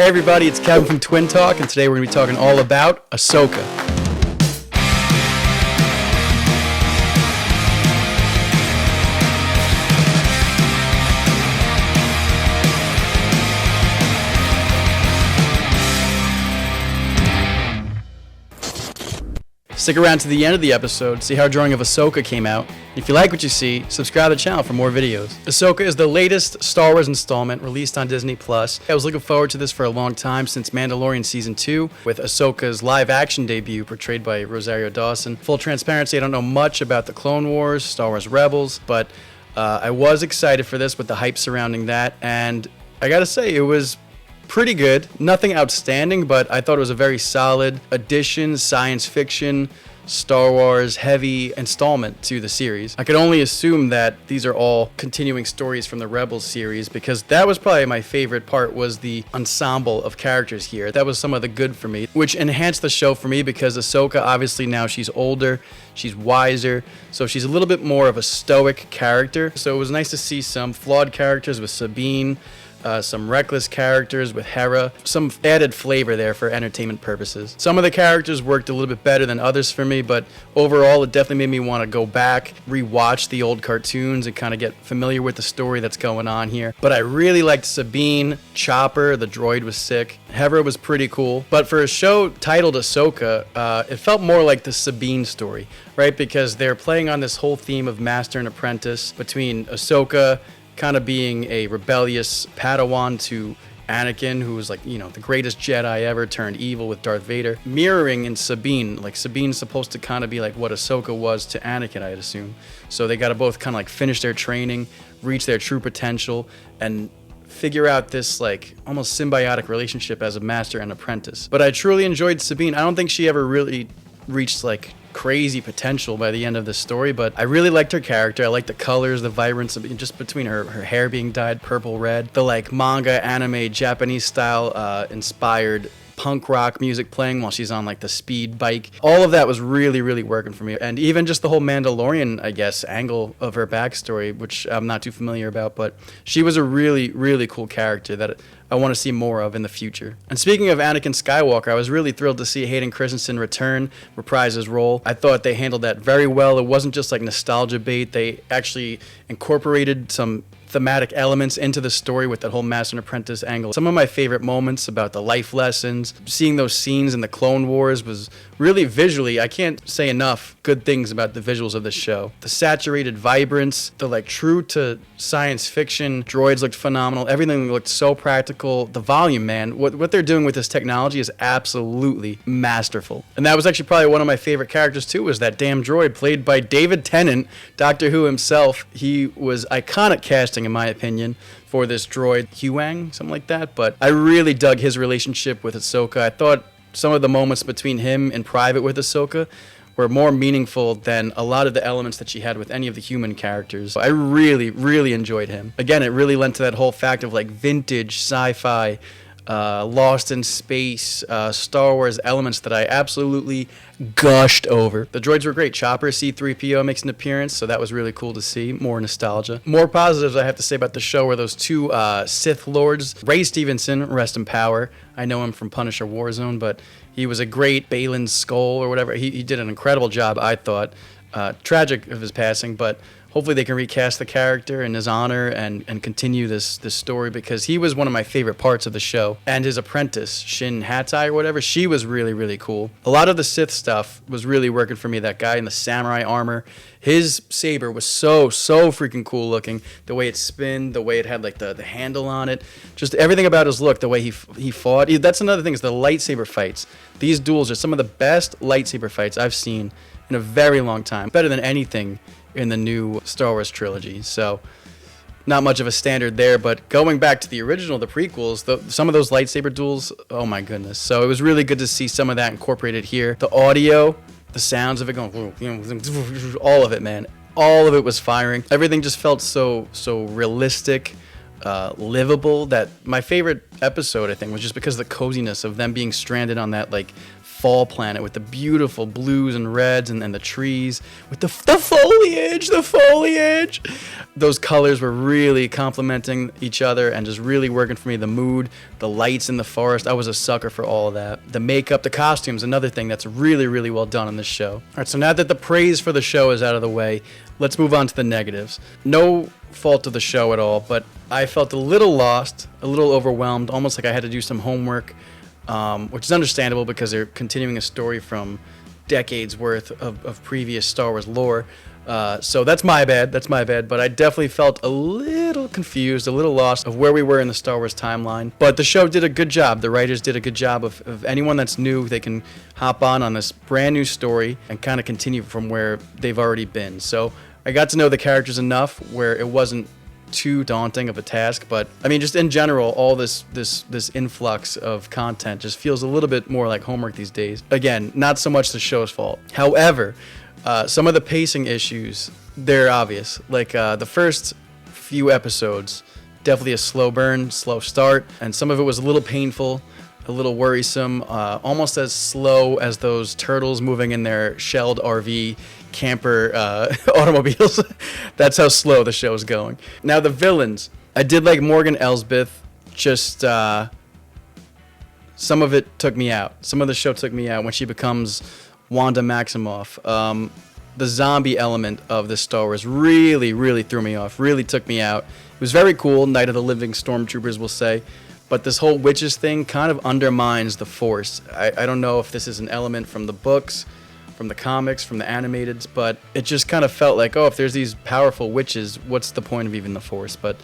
Hey everybody, it's Kevin from Twin Talk, and today we're going to be talking all about Ahsoka. Stick around to the end of the episode, see how a drawing of Ahsoka came out. If you like what you see, subscribe to the channel for more videos. Ahsoka is the latest Star Wars installment released on Disney+. I was looking forward to this for a long time, since Mandalorian Season 2, with Ahsoka's live-action debut portrayed by Rosario Dawson. Full transparency, I don't know much about the Clone Wars, Star Wars Rebels, but I was excited for this with the hype surrounding that, and I gotta say, it was pretty good. Nothing outstanding, but I thought it was a very solid addition, science fiction, Star Wars heavy installment to the series. I could only assume that these are all continuing stories from the Rebels series, because that was probably my favorite part, was the ensemble of characters here. That was some of the good for me, which enhanced the show for me, because Ahsoka, obviously now she's older, she's wiser, so she's a little bit more of a stoic character. So it was nice to see some flawed characters with Sabine, some reckless characters with Hera, some added flavor there for entertainment purposes. Some of the characters worked a little bit better than others for me, but overall it definitely made me want to go back, rewatch the old cartoons, and kind of get familiar with the story that's going on here. But I really liked Sabine, Chopper, the droid was sick, Hera was pretty cool. But for a show titled Ahsoka, it felt more like the Sabine story, right? Because they're playing on this whole theme of master and apprentice, between Ahsoka kind of being a rebellious Padawan to Anakin, who was like, you know, the greatest Jedi ever turned evil with Darth Vader, mirroring in Sabine. Like, Sabine's supposed to kind of be like what Ahsoka was to Anakin, I'd assume. So they got to both kind of like finish their training, reach their true potential, and figure out this like almost symbiotic relationship as a master and apprentice. But I truly enjoyed Sabine. I don't think she ever really reached like crazy potential by the end of the story, but I really liked her character. I liked the colors, the vibrance of just between her hair being dyed purple red, the like manga, anime, Japanese style inspired punk rock music playing while she's on like the speed bike. All of that was really, really working for me. And even just the whole Mandalorian, I guess, angle of her backstory, which I'm not too familiar about, but she was a really, really cool character that I want to see more of in the future. And speaking of Anakin Skywalker, I was really thrilled to see Hayden Christensen return, reprise his role. I thought they handled that very well. It wasn't just like nostalgia bait. They actually incorporated some thematic elements into the story with that whole master and apprentice angle. Some of my favorite moments about the life lessons, seeing those scenes in the Clone Wars, was really visually, I can't say enough good things about the visuals of this show. The saturated vibrance, the like true to science fiction, droids looked phenomenal, everything looked so practical. The volume, man, what they're doing with this technology is absolutely masterful. And that was actually probably one of my favorite characters too, was that damn droid played by David Tennant, Doctor Who himself. He was iconic casting, in my opinion, for this droid, Huang, something like that. But I really dug his relationship with Ahsoka. I thought some of the moments between him in private with Ahsoka were more meaningful than a lot of the elements that she had with any of the human characters. I really, really enjoyed him. Again, it really lent to that whole fact of like vintage sci-fi, Lost in Space, Star Wars elements that I absolutely gushed over. The droids were great. Chopper, C-3PO makes an appearance, so that was really cool to see. More nostalgia. More positives I have to say about the show were those two Sith Lords. Ray Stevenson, rest in power. I know him from Punisher Warzone, but he was a great Balin Skull or whatever. He did an incredible job, I thought. Tragic of his passing, but hopefully they can recast the character in his honor and continue this story, because he was one of my favorite parts of the show. And his apprentice, Shin Hatai or whatever, she was really, really cool. A lot of the Sith stuff was really working for me. That guy in the samurai armor, his saber was so freaking cool looking. The way it spinned, the way it had like the handle on it, just everything about his look, the way he fought. That's another thing, is the lightsaber fights. These duels are some of the best lightsaber fights I've seen in a very long time. Better than anything in the new Star Wars trilogy. So not much of a standard there, but going back to the original, the prequels, some of those lightsaber duels, oh my goodness. So it was really good to see some of that incorporated here. The audio, the sounds of it going, all of it, man. All of it was firing. Everything just felt so realistic, livable. That my favorite episode, I think, was just because of the coziness of them being stranded on that like fall planet with the beautiful blues and reds and the trees with the foliage. Those colors were really complementing each other and just really working for me. The mood, the lights in the forest, I was a sucker for all of that. The makeup, the costumes, another thing that's really, really well done in this show. All right, so now that the praise for the show is out of the way, let's move on to the negatives. No fault of the show at all, but I felt a little lost, a little overwhelmed, almost like I had to do some homework, which is understandable because they're continuing a story from decades worth of previous Star Wars lore. So that's my bad, but I definitely felt a little confused, a little lost of where we were in the Star Wars timeline. But the show did a good job. The writers did a good job of anyone that's new, they can hop on this brand new story and kind of continue from where they've already been. So I got to know the characters enough where it wasn't too daunting of a task, but I mean, just in general, all this influx of content just feels a little bit more like homework these days. Again, not so much the show's fault. However, some of the pacing issues, they're obvious. Like the first few episodes, definitely a slow burn, slow start, and some of it was a little painful, a little worrisome, almost as slow as those turtles moving in their shelled RV camper automobiles. That's how slow the show is going. Now the villains, I did like Morgan Elsbeth, just some of it took me out. Some of the show took me out when she becomes Wanda Maximoff. The zombie element of this Star Wars really, really threw me off, really took me out. It was very cool, Night of the Living Stormtroopers will say, but this whole witches thing kind of undermines the Force. I don't know if this is an element from the books, from the comics, from the animateds, but it just kind of felt like, oh, if there's these powerful witches, what's the point of even the Force? But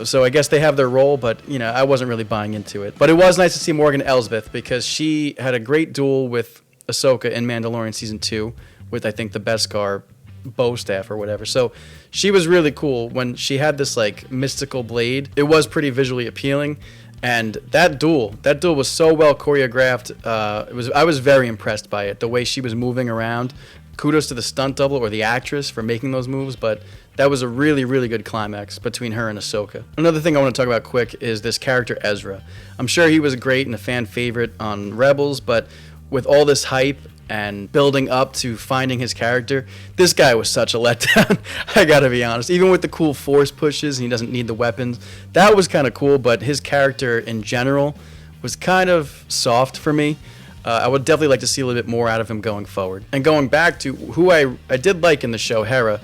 so I guess they have their role, but you know, I wasn't really buying into it. But it was nice to see Morgan Elsbeth because she had a great duel with Ahsoka in Mandalorian Season 2 with, I think, the Beskar bow staff or whatever. So she was really cool when she had this like mystical blade. It was pretty visually appealing. And that duel was so well choreographed. I was very impressed by it, the way she was moving around. Kudos to the stunt double or the actress for making those moves, but that was a really, really good climax between her and Ahsoka. Another thing I want to talk about quick is this character Ezra. I'm sure he was great and a fan favorite on Rebels, but with all this hype and building up to finding his character, this guy was such a letdown. I gotta be honest. Even with the cool force pushes and he doesn't need the weapons, that was kind of cool, but his character in general was kind of soft for me. I would definitely like to see a little bit more out of him going forward. And going back to who I did like in the show, Hera,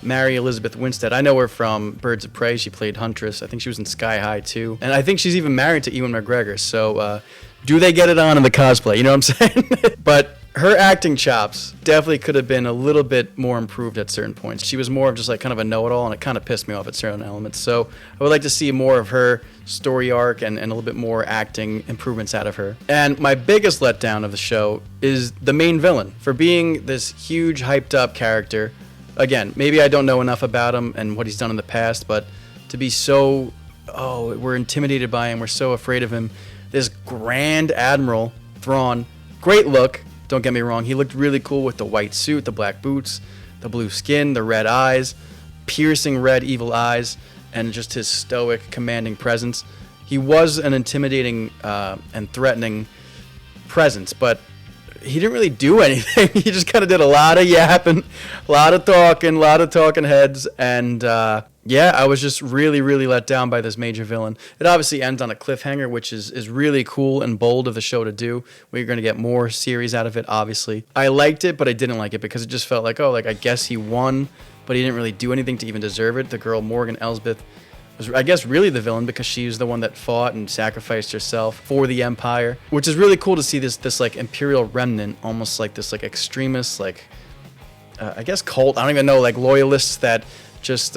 Mary Elizabeth Winstead. I know her from Birds of Prey. She played Huntress. I think she was in Sky High too. And I think she's even married to Ewan McGregor. So do they get it on in the cosplay? You know what I'm saying? But her acting chops definitely could have been a little bit more improved at certain points. She was more of just like kind of a know-it-all, and it kind of pissed me off at certain elements. So I would like to see more of her story arc and a little bit more acting improvements out of her. And my biggest letdown of the show is the main villain. For being this huge, hyped-up character, again, maybe I don't know enough about him and what he's done in the past, but to be so, we're intimidated by him, we're so afraid of him. This Grand Admiral Thrawn, great look. Don't get me wrong, he looked really cool with the white suit, the black boots, the blue skin, the red eyes, piercing red evil eyes, and just his stoic, commanding presence. He was an intimidating and threatening presence, but he didn't really do anything. He just kind of did a lot of yapping, a lot of talking heads, and yeah, I was just really, really let down by this major villain. It obviously ends on a cliffhanger, which is really cool and bold of the show to do. We're going to get more series out of it, obviously. I liked it, but I didn't like it because it just felt like, I guess he won, but he didn't really do anything to even deserve it. The girl, Morgan Elsbeth, was, I guess, really the villain because she's the one that fought and sacrificed herself for the Empire, which is really cool to see this like Imperial remnant, almost like this like extremist, like, I guess cult, I don't even know, like loyalists that just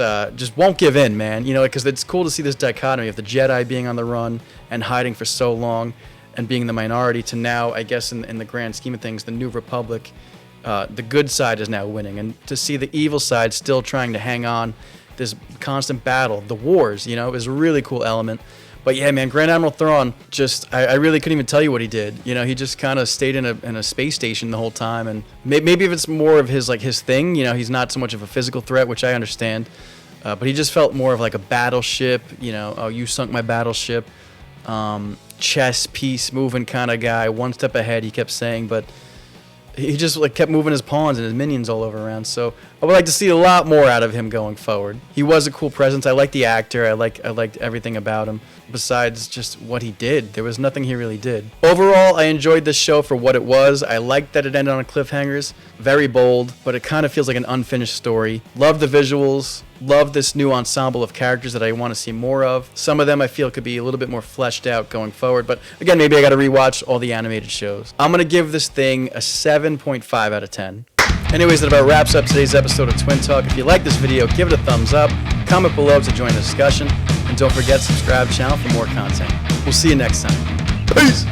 won't give in, man. You know, because it's cool to see this dichotomy of the Jedi being on the run and hiding for so long and being the minority to now, I guess, in the grand scheme of things, the New Republic, the good side is now winning. And to see the evil side still trying to hang on, this constant battle, the wars, you know, is a really cool element. But yeah, man, Grand Admiral Thrawn, just, I really couldn't even tell you what he did. You know, he just kind of stayed in a space station the whole time. And maybe if it's more of his thing, you know, he's not so much of a physical threat, which I understand. But he just felt more of like a battleship, you know, oh, you sunk my battleship. chess piece moving kind of guy, one step ahead, he kept saying, but he just like kept moving his pawns and his minions all over around. So I would like to see a lot more out of him going forward. He was a cool presence. I liked the actor. I liked everything about him. Besides just what he did, there was nothing he really did. Overall, I enjoyed this show for what it was. I liked that it ended on cliffhangers. Very bold, but it kind of feels like an unfinished story. Love the visuals. Love this new ensemble of characters that I want to see more of. Some of them I feel could be a little bit more fleshed out going forward, but again, maybe I got to rewatch all the animated shows. I'm going to give this thing a 7.5 out of 10. Anyways, that about wraps up today's episode of Twin Talk. If you like this video, give it a thumbs up, comment below to join the discussion, and don't forget to subscribe to the channel for more content. We'll see you next time. Peace!